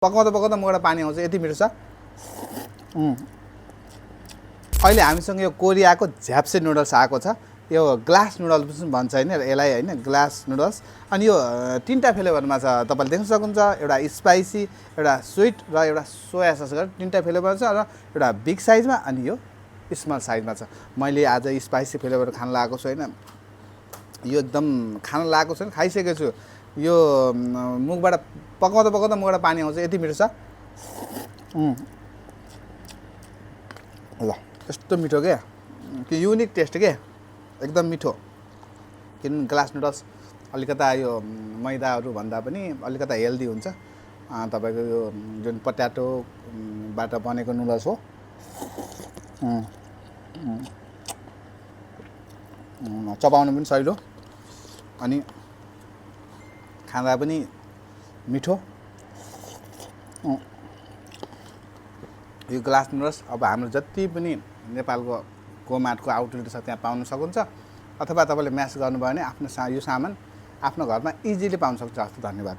पकाउँदा पकाउँदा मुखबाट पानी आउँछ, यति मिठो छ। अहिले हामीसँग यो कोरियाको झ्याप्से नुडल्स आएको छ। यो ग्लास नुडल्स भन्छ होइन यसलाई, होइन ग्लास नुडल्स। अनि यो तीनटा फ्लेभरमा छ, तपाईँले देख्न सक्नुहुन्छ। एउटा स्पाइसी, एउटा स्विट र एउटा सोया सस गरेर तीनटा फ्लेभर छ र एउटा बिग साइजमा अनि यो स्मल साइजमा छ। मैले आज स्पाइसी फ्लेभर खान लागेको छु होइन, यो एकदम खान लागेको छैन, खाइसकेको छु। यो मुखबाट पकाउँदा पकाउँदा मुखबाट पानी आउँछ, यति मिठो छ। ल यस्तो मिठो क्या, त्यो युनिक टेस्ट के, एकदम मिठो। किनभने ग्लास नुडल्स अलिकता यो मैदाहरू भन्दा पनि अलिकता हेल्दी हुन्छ। तपाईँको यो जुन पट्याटोबाट बनेको नुडल्स हो, चबाउनु पनि सजिलो अनि खाँदा पनि मिठो। यो ग्लास नुडल्स अब हाम्रो जति पनि नेपालको कोमार्टको आउटलेट छ त्यहाँ पाउन सक्नुहुन्छ, अथवा तपाईँले म्याच गर्नुभयो भने आफ्नो यो सामान आफ्नो घरमा इजिली पाउन सक्छ। हस्, धन्यवाद।